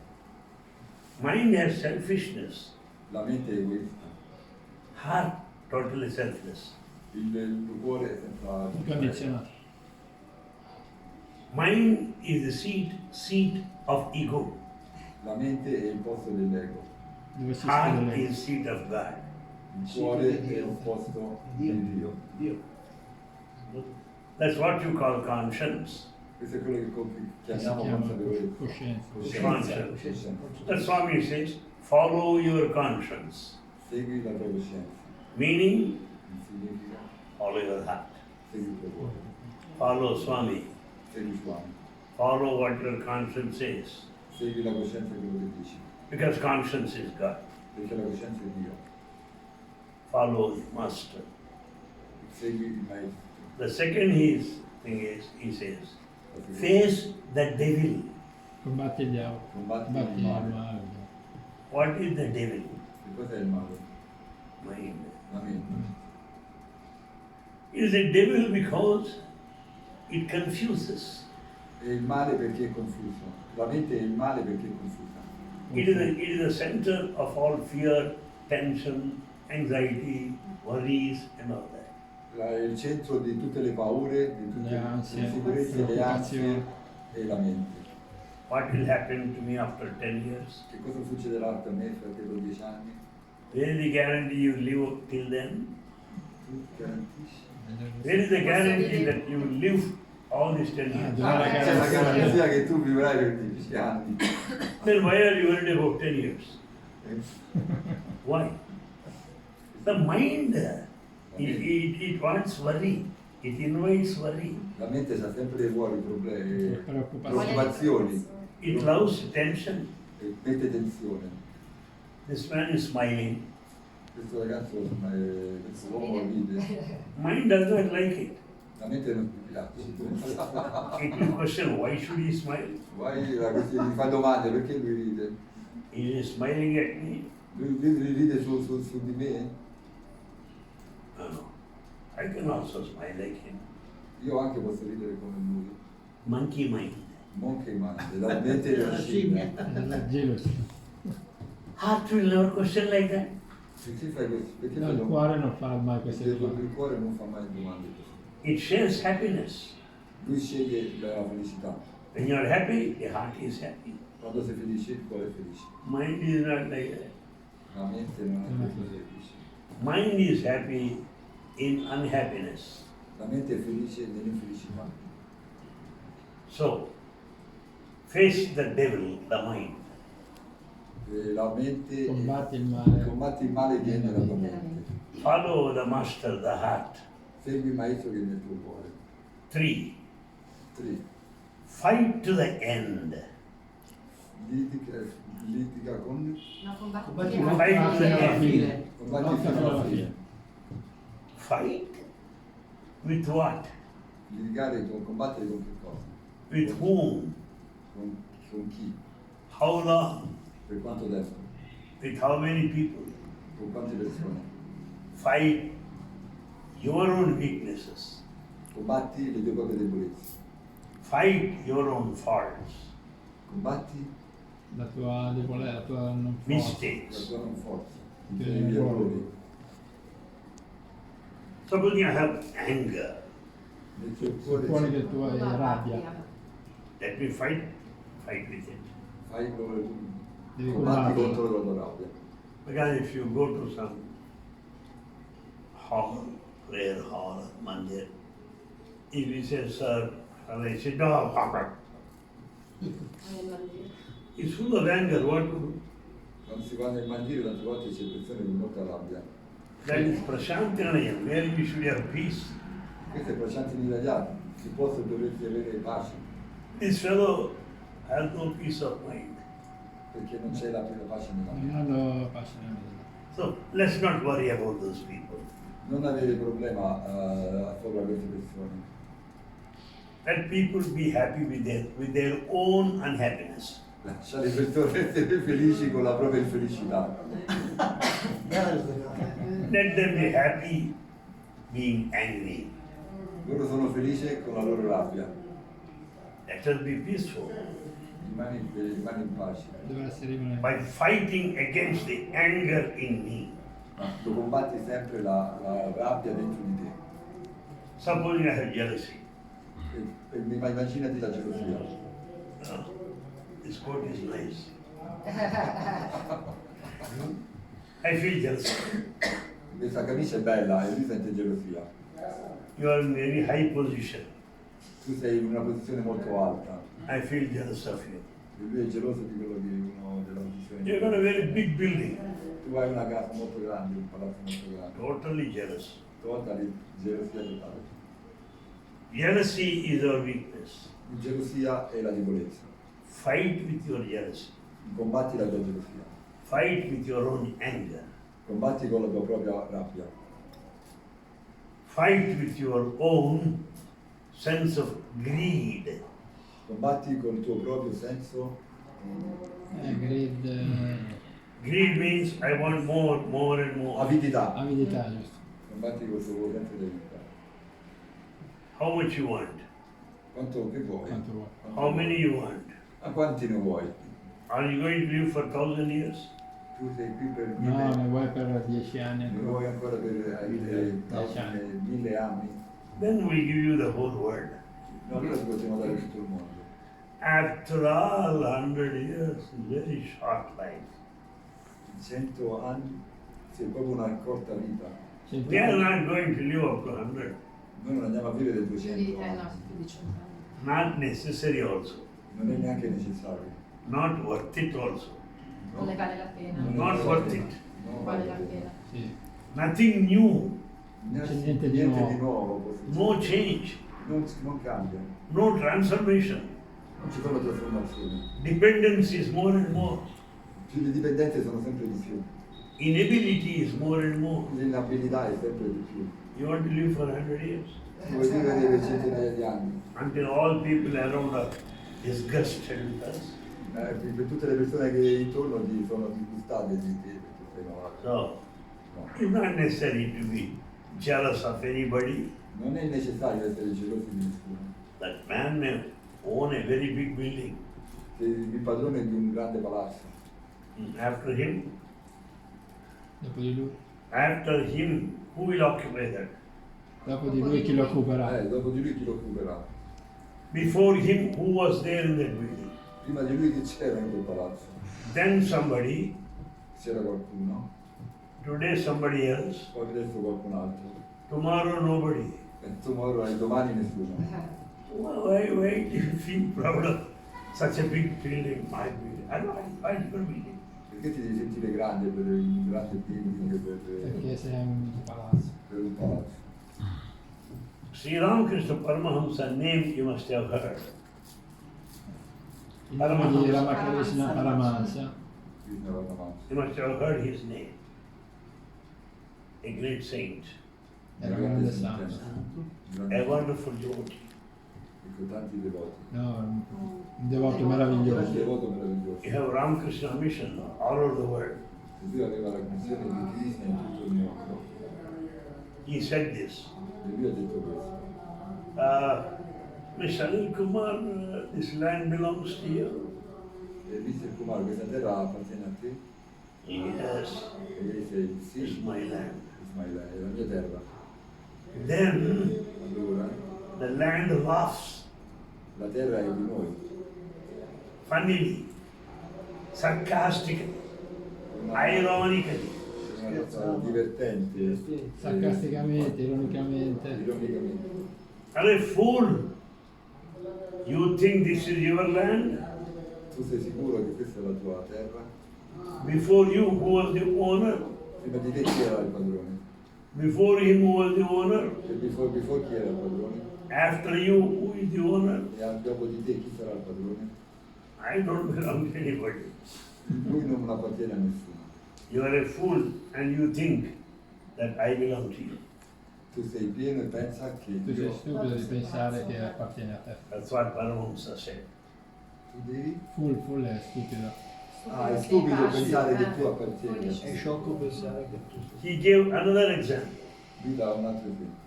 Mind has selfishness. La mente è egoista. Heart totally selfless. Il cuore è senza Incondizionato. Mind is the seat of ego. La mente è il posto dell'ego. Dove si Heart scrive lei. is seat of God. Il cuore è il posto di Dio. That's what you call conscience. Questo è quello che Che si chiamiamo chiama consapevolezza. coscienza. Conscience. The Swami says, follow your conscience. Segui la tua coscienza. Meaning, Significa follow your heart. segui il tuo cuore. Follow Swami. Segui Swami. Follow what your conscience says. Segui la coscienza di quello che dici. Because conscience is God. Perché la coscienza è Dio. Follow the master. Segui il maestro. The second thing is, he says, face the devil. Combatti il diavolo. Combatti Combatti il il male. male. What is the devil? Che cos'è il male? Mind. La mente. It is a devil because it confuses. È il male perché è confuso. La mente è il male perché è confusa. It is the center of all fear, tension, anxiety, worries, and all that. È il centro di tutte le paure, di tutte Le ansie, le insicurezze, le ansie preoccupazioni. e la mente. What will happen to me after 10 years? Che cosa succederà a me fra quei 10 anni? Where is the guarantee you live till then? Tu garantisci? Where is the guarantee that you will live all these 10 Ah, years? dov'è la C'è la garanzia? garanzia che tu vivrai per 10 anni. Then why are you worried about 10 years? Why? The mind, it wants worry. It invites worry. La mente sa sempre vuole problemi, Preoccupazioni. preoccupazioni, It loves tension. e mette tensione. This man is smiling. Questo ragazzo, questo uomo ride, Mind does not like it. la mente non ti piace. It will question why should he smile? Gli fa domande perché lui ride. He is smiling at me. Lui ride su di me. No. I can also smile like him. Io anche posso ridere come lui. Monkey mind. Monkey mind, la mente della scimmia. La gelosia. Heart will never question like that. Perché fai questo? Perché No, fai il domande? cuore non fa mai queste Perché cose. il cuore non fa mai domande così. It shares happiness. Lui sceglie la felicità. When you are happy, the heart is happy. Quando sei felice, il cuore è felice. Mind is not like that. La mente non è così felice. Mind is happy in unhappiness. La mente è felice nell'infelicità. So, face the devil, the mind. E la mente Combatti il male. combatti il male che è nella tua mente. Follow the master, the heart. Segui il maestro che è nel tuo cuore. 3. 3. Fight to the end. Litiga con No, combatti Combatti fino alla Fai fine. fino alla fine. combatti Lotta fino fino alla alla fine. fine. Fight? With what? Litigare con combattere con che cosa? With whom? Con chi? How long? Per quanto tempo? With how many people? Con quante persone? fight your own weaknesses, Combatti le tue proprie debolezze, fight your own faults, combatti la tua debolezza, la tua non forza. la mistakes. tua non forza, i Sì, tuoi errori. Suppose you have anger, Nel tuo cuore Supponi c'è- che tu hai La rabbia, let me fight with it. fai devi combatti combattere. contro la tua rabbia. Because if you go to some hall, prayer hall, mandir, if you say, sir, shall I sit down? It's full of anger, what to do? Quando si va nel mandire tante volte c'è persone con molta rabbia. That is Prashantinayam, where you should have peace. Questo è Prashanti Nilayat, si possa dovresti avere pace, This fellow has no peace of mind. perché non c'è la pace nella Non vita. hanno pace nella vita. So let's not worry about those people. Non avere problema sopra queste persone. Let people be happy with their own unhappiness. Lascia le persone essere felici con la propria infelicità. There's the guy. Let them be happy being angry. Loro sono felici con la loro rabbia. Let us be peaceful Rimani in pace. Deve essere rimanere. by fighting against the anger in me. Ma tu combatti sempre la rabbia dentro di te. Suppose you have jealousy. Ma immaginati la gelosia. This coat is nice. I feel jealous. Questa camicia è bella e lui sente gelosia. You are in very high position. Tu sei in una posizione molto alta I feel jealous of you. e lui è geloso di quello che uno della posizione. You got a very big building. Tu hai una casa molto grande, un palazzo molto grande. Totally jealous. Totale gelosia totale. Jealousy is our weakness. Gelosia è la debolezza. Fight with your jealousy. Combatti la tua gelosia. Fight with your own anger. Combatti con la tua propria rabbia. Fight with your own sense of greed. Combatti con il tuo proprio senso Greed, Greed means I want more, more and more. avidità. avidità, giusto? Combatti con il tuo senso di avidità. How much you want? Quanto che vuoi? Quanto vuoi. How many you want? A quanti ne vuoi? Are you going to live for 1,000 years? Tu sei qui per No, ne vuoi per 10 anni ne ancora. vuoi ancora per 1000 anni? Then we give you the whole world. No, allora ti possiamo dare tutto il mondo. After all, 100 years is very short life. 100 anni, sì, è proprio una corta vita. We are not going to live up to 100. Noi non andiamo a vivere Più di, 200 no, anni. più di 100 anni. Not necessary also. Non è neanche necessario. Not worth it also. Non ne vale la pena. Non Not vale worth la pena. it. Non Vale vale la la pena. pena. Sì. Nothing new. Niente, niente di niente nuovo. di nuovo può succedere. No change. Non cambia. No transformation. Non ci sono trasformazioni. Dependence is more and more. Più le dipendenze sono sempre di più. Inability is more and more. L'inabilità è sempre di più. You want to live for 100 years? Vuoi vivere per centinaia di anni. Until all people around are disgusted with us. Per tutte le persone che intorno ti sono disgustate di te, perché sei malato. So, No. it's not necessary to be jealous of anybody. Non è necessario essere gelosi di nessuno. That man may own a very big building. Sei il padrone di un grande palazzo. After him, Dopo di lui. who will occupy that? Dopo di lui chi lo occuperà? Dopo di lui chi lo occuperà? Before him, who was there in that building? Prima di lui che c'era in quel palazzo? Then somebody, C'era qualcuno, today somebody else, poi adesso qualcun altro. tomorrow nobody. E domani nessuno. Why do you feel proud of such a big building, my building? I don't like your building. Perché ti devi sentire grande per un grande building, Perché sei un palazzo. per un palazzo? Sri Ramakrishna Paramahamsa name you must have heard. Il nome di Ramakrishna Paramahansa. Bisogna andare avanti. You must have heard his name. A great saint, Era un grande santo. a wonderful devotee. Con tanti devoti. No, un devoto Un meraviglioso. devoto meraviglioso. You have Ramakrishna mission all over the world. Gesù aveva la missione di Krishna in tutto il mondo. he said this. E lui ha detto questo. Mr. Anil Kumar, this land belongs to you? E Mr. Kumar, questa terra appartiene a te? Yes, E lei dice sì, it's my land. Ismaila, è la mia terra. Then Allora, the land laughs la terra è di noi. funnily, sarcastically, ironically. Una cosa divertente, Sarcasticamente, ironicamente. ironicamente. Are a fool. You think this is your land? Tu sei sicuro che questa è la tua terra? Before you, who was the owner? Prima di te chi era il padrone? Before him, who was the owner? E before chi era il padrone? After you, who is the owner? Dopo di te chi sarà il padrone? I don't belong to anybody. Lui non appartiene a nessuno. You are a fool and you think that I belong to you. Tu sei pieno e pensa che Tu sei io... stupido di pensare che appartiene a te. That's what Paramahamsa said. Tu devi... Full è stupido. Ah, è stupido pensare che tu appartieni a È te. sciocco pensare che tu He gave another example. Lui dà un altro esempio.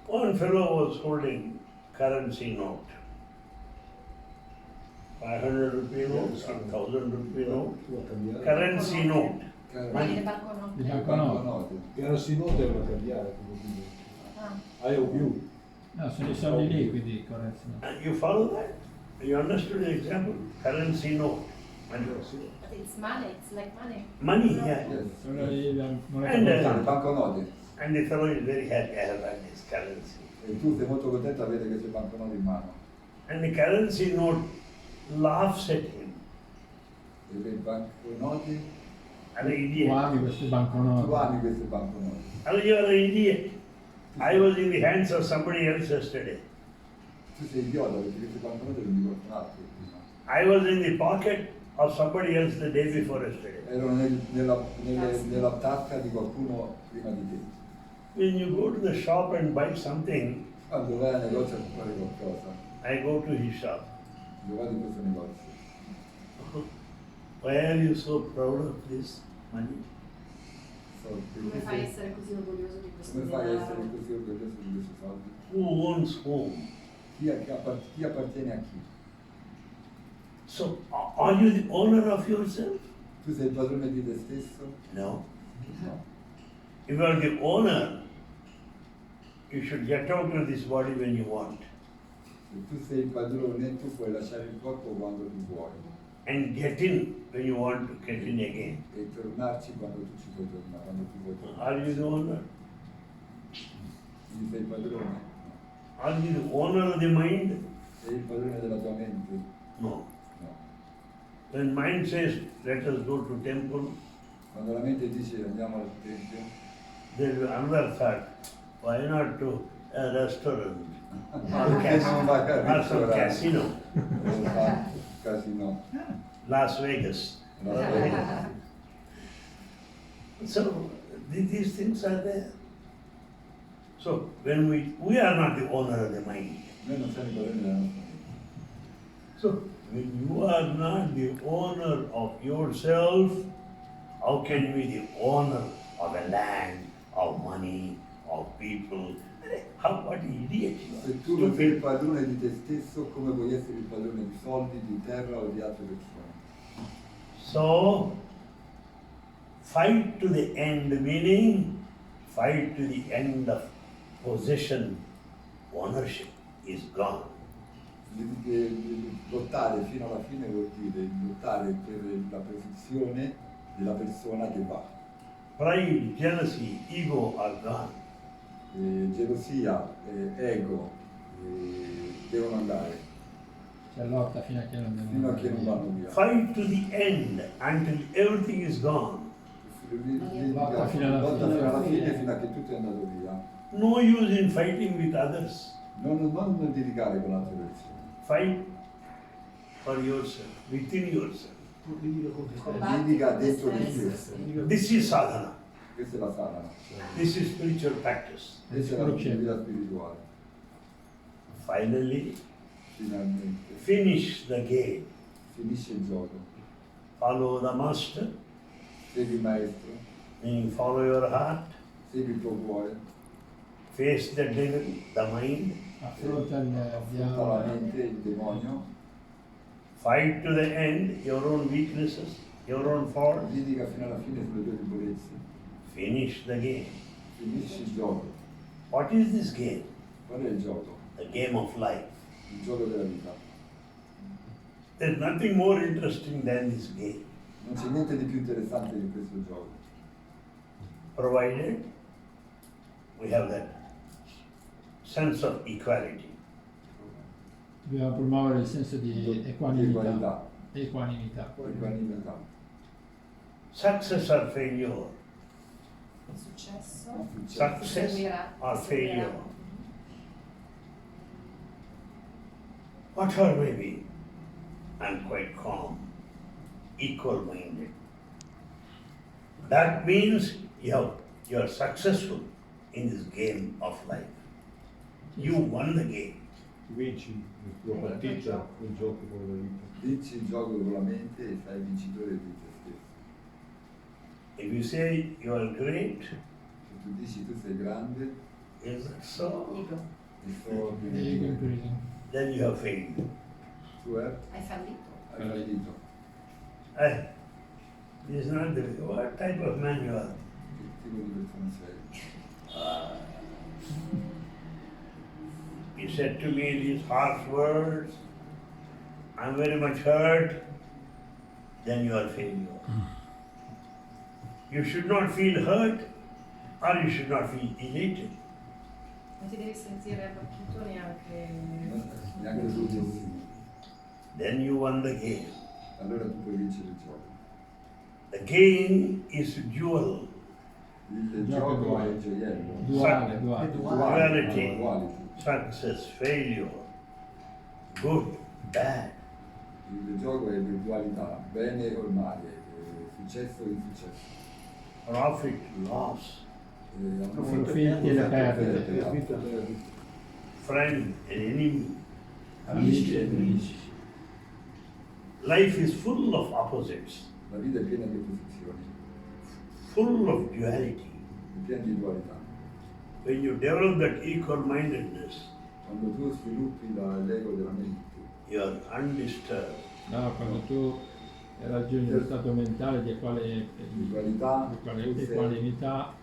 One fellow was holding currency note. 500 rupee note, some 1000 rupee note. Tu a cambiare. Currency note. Quelli le banconote. Di Le banconote. banconote. Era si nota è una cambiare, come dire. Ah. IOU. No, sono i soldi liquidi, corretto. And you follow that? You understood the example? Currency note. Money. But it's money, it's like money. Money, yeah. Yes. Sono la moneta And, Le contante. banconote. And the fellow is very happy, I have got this currency. E tu sei molto contento di avere queste banconote in mano. And the currency note laughs at him. E le banconote... I'm an Tu idiot. ami queste Tu banconote. ami queste banconote. Oh, you are an idiot. I was in the hands of somebody else yesterday. Tu sei idiota perché queste banconote non mi qualcun altro prima. I was in the pocket of somebody else the day before yesterday. Erano nella tasca di qualcuno prima di te. When you go to the shop and buy something, Quando vai al negozio a comprare qualcosa, I go to his shop. io vado in questo negozio. Why are you so proud of this money? So, Come perché fai a sei- essere così orgoglioso di questo come fai a essere denaro? così orgoglioso di questi soldi? Who owns whom? Chi appartiene a chi? So, are you the owner of yourself? Tu sei il padrone di te stesso? No. No. If you are the owner, you should get out of this body when you want Se tu sei il padrone, tu puoi lasciare il corpo quando tu vuoi and get in when you want to get in again. e tornarci quando tu ci puoi tornare, quando tu vuoi tornare. Are you the owner? Quindi sei il padrone? Are you the owner of the mind? Sei il padrone della tua mente? No. No. When mind says, let us go to temple, Quando la mente dice andiamo al tempio, there is another thought. Why not to a restaurant perché non vai al or some ristorante? casino, Non fa casino. Las Vegas? No. So these things are there. So when we are not the owner of the mind. Noi non siamo i padroni della nostra mente. So when you are not the owner of yourself, how can you be the owner of a land, of money, of people? What idiot you Se are. tu non sei il Stupid. padrone di te stesso, come puoi essere il padrone di soldi, di terra o di altre persone? So fight to the end, meaning fight to the end of possession, ownership is gone. Lottare fino alla fine vuol dire lottare per la posizione della persona che va. Pride, jealousy, ego are gone. Gelosia, ego devono andare C'è lotta fino a che non devono fino a che non vanno via. Fight to the end until everything is gone. Lotta fino alla lotta fine. fino alla fine fino a che tutto è andato via. No use in fighting with others. Non litigare con altre persone. Fight for yourself, within yourself. litiga con te stesso. Combatti Litiga con te dentro di stesso, te. sì. This is sadhana. Questa è la sadhana. This is spiritual practice. Questa è la vita spirituale. Finally, Finalmente. finish the game. Finisce il gioco. Follow the master, Segui il maestro, meaning follow your heart, segui il tuo cuore, face the devil, the mind, affronta il affronta la diavolo, mente, il demonio, fight to the end your own weaknesses, your own faults, litiga fino alla fine sulle tue debolezze, finish the game. finisci il gioco. What is this game? Qual è il gioco? The game of life. Il gioco della vita. There's nothing more interesting than this game, Non c'è niente di più interessante di questo gioco, provided we have that sense of equality. dobbiamo promuovere il senso di equanimità. equanimità. Success or failure, Il successo success seguirà. or seguirà. failure, whatever may be, I'm quite calm, equal-minded. That means you're successful in this game of life. You won the game. Vinci la tua partita, il gioco con la vita. Vinci il gioco con la mente e sei vincitore di te stesso. If you say you are great, Se tu dici tu sei grande is that so? Ego. e so che Ego in prison. Then you have failed. tu Hai fallito. hai fallito. This is not the what type of man you are. Che tipo di persona sei? He said to me these harsh words, I'm very much hurt, then you are failure. You should not feel hurt or you should not feel elated. Non ti devi sentire abbattuto neanche. Neanche tu stessi. Then you won the game. Allora tu puoi vincere il gioco. The game is dual, Il Gioco gioco duale. è il gioiello. Duale, duale. duality, Duality. success, failure, good, bad. Il gioco è di dualità, bene o male, successo o insuccesso. Profit, loss, Profitti e le perdite. friend and enemy. Amici e nemici. Life is full of opposites, La vita è piena di opposizioni, full of duality. è piena di dualità. When you develop that equal-mindedness, Quando tu sviluppi l'ego della mente, you are undisturbed. No, quando tu raggiungi lo stato mentale di dualità, equanimità,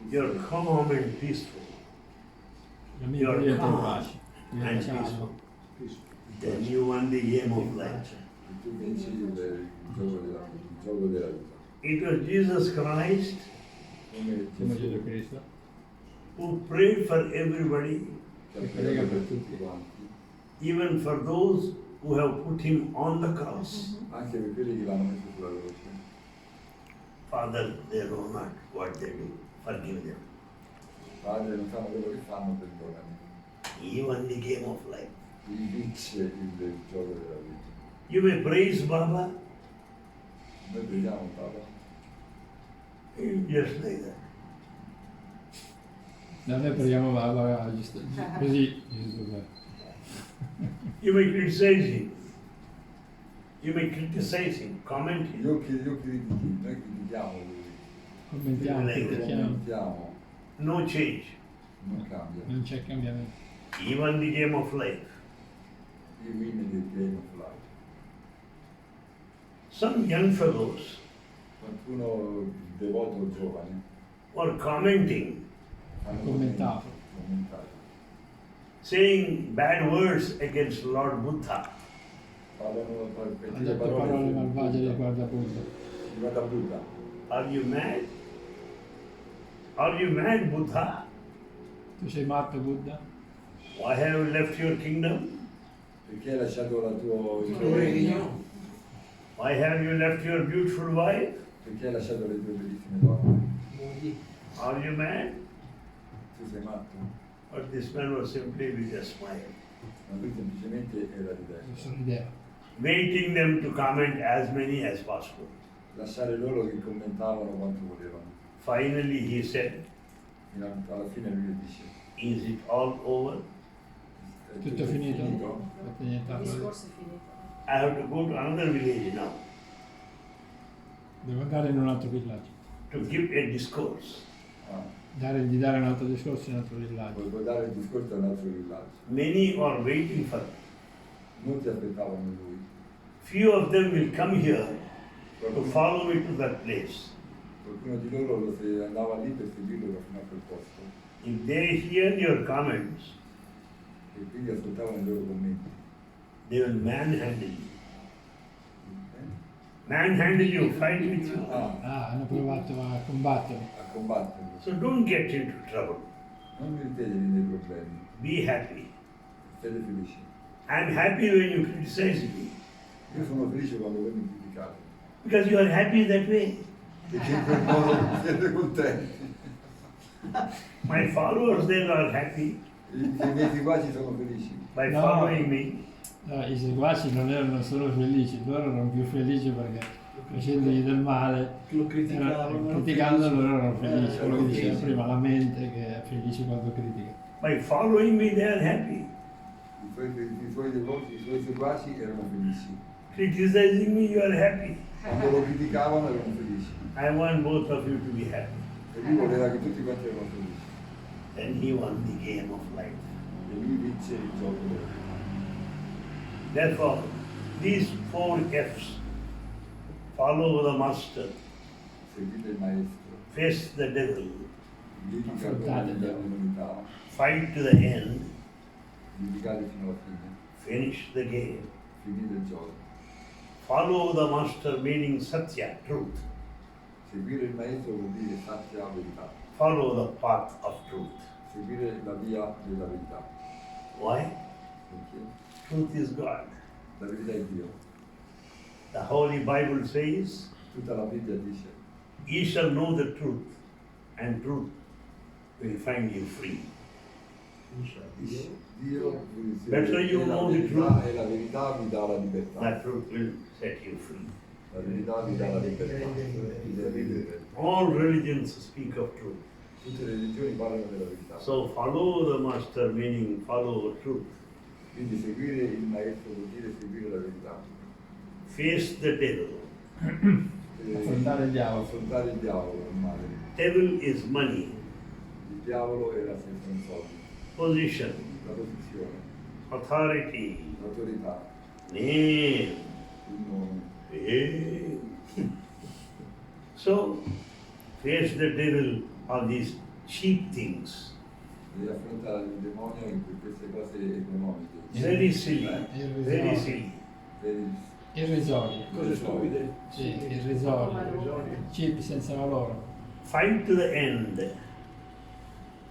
You're calm and peaceful. la mente diventa in pace, And diventa peaceful. calma. Then you won the game of life. e tu vinci il gioco della vita. It was Jesus Christ Come Come Gesù Gesù Cristo, who prayed for everybody, che ha pregato per tutti quanti, even for those who have put him on the cross. anche per quelli che l'hanno messo sulla croce. Father, they know not what they do. Forgive them. Padre, non sanno quello che fanno, perdonami. He won the game of life. Lui vince il gioco della vita. You may praise Baba, Noi preghiamo, Papa, just like that. da noi preghiamo così, You may criticize him. You may criticize him, comment him. io critichi, noi critichiamo lui, commentiamo, critichiamo, commentiamo, No change. non cambia. non c'è cambiamento. He won the game of life. He win the game of life. Some young fellows Qualcuno devoto giovane were commenting, hanno Commentato. commentato. saying bad words against Lord Buddha. Parlano Ha cattive detto parole malvagie Buddha. riguardo a Buddha. Riguardo a Buddha. Are you mad? Are you mad, Buddha? Tu sei matto, Buddha? Why have you left your kingdom? Perché hai lasciato il tuo regno? Why have you left your beautiful wife? Perché hai lasciato le tue bellissime donne? Mogli. Are you mad? Tu sei matto? But this man was simply with a smile, Ma lui semplicemente era di te. Sorrideva. waiting them to comment as many as possible. Lasciare loro che commentavano quanto volevano. Finally, he said, Alla fine lui dice: is it all over? "È Tutto finito? Il Niente. discorso è finito. I have to go to another village now Devo andare in un altro villaggio. to give a discourse. di dare un altro discorso in un altro villaggio. puoi dare il discorso a un altro villaggio. Many are waiting for him. Molti aspettavano lui. Few of them will come here to follow me to that place. Qualcuno di loro se andava lì per seguirlo fino a quel posto If they hear your comments, e quindi ascoltavano i loro commenti. they will manhandle you. Manhandle you, fight with you. Hanno provato a combattere. A combatterlo. So don't get into trouble. Non mettetevi nei problemi, Be happy. siete felici. I'm happy when you criticize me Io sono felice quando voi mi criticate, because you are happy that way. perché in quel modo siete contenti. My followers, they are happy I miei seguaci sono felici. by No. following me. No, i seguaci non solo felici, loro erano più felici perché facendogli del male, Lo criticavano. criticando loro erano felici, quello che erano diceva felici. prima la mente che è felice quando critica. By following me, they are happy. I suoi seguaci erano felici. Criticizing me, you are happy. Quando lo criticavano erano felici. I want both of you to be happy. E lui voleva che tutti quanti erano felici. And he won the game of life. E lui vince il gioco della vita. Therefore, these 4 F's: follow the master, Seguite il maestro, face the devil, giudica Affrontate il l'umanità, fight to the end, giudicate fino alla fine, finish the game. finite il gioco. Follow the master meaning Sathya, truth. Seguire il maestro vuol dire Sathya, verità. Follow the path of truth. Seguire la via della verità. Why? Perché Truth is God. la verità è Dio. The Holy Bible says, Tutta la Bibbia dice, ye shall know the truth, and truth will find you free. Dio Better you è la know the verità truth. e la verità vi dà la libertà. That truth will set you free. La verità vi dà la libertà. Vi dà vivere. All religions speak of truth. Tutte le religioni parlano della verità. So follow the master meaning follow truth. Quindi seguire il maestro vuol dire seguire la verità. Face the devil. Affrontare il diavolo. Affrontare il diavolo, il male. Devil is money, Il diavolo era senza un soldi. position, La posizione, authority, l'autorità, name, il nome. fame. So face the devil of these cheap things. Devi affrontare il demonio in queste cose economiche. Very silly, Irrisorio. very silly. Vedi? Irrisorio. Cose stupide. Sì, irrisorio. Chip senza valore. Fight to the end,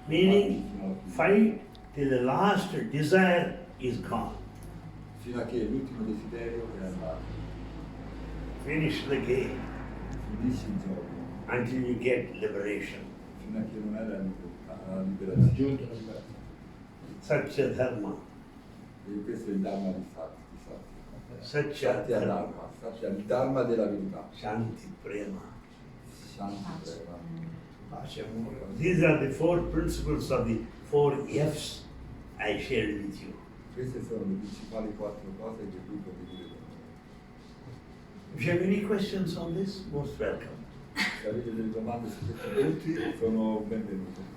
meaning fight till the last desire is gone. Fino a che l'ultimo desiderio è andato. Finish the game Finisci il gioco. until you get liberation. Fino a che non è la liberazione. Raggiunto la libertà. Satya Dharma. E questo è il Dharma di Sathya. Satya Sathya Dharma. Dharma. Sathya, il Dharma della verità. Shanti Prema. Shanti Prema. Pace, amore. These are the 4 principles of the 4 F's I shared with you. Queste sono le principali 4 cose che lui condivide con noi. If you have any questions on this, most welcome. Se avete delle domande su questi punti sono benvenute.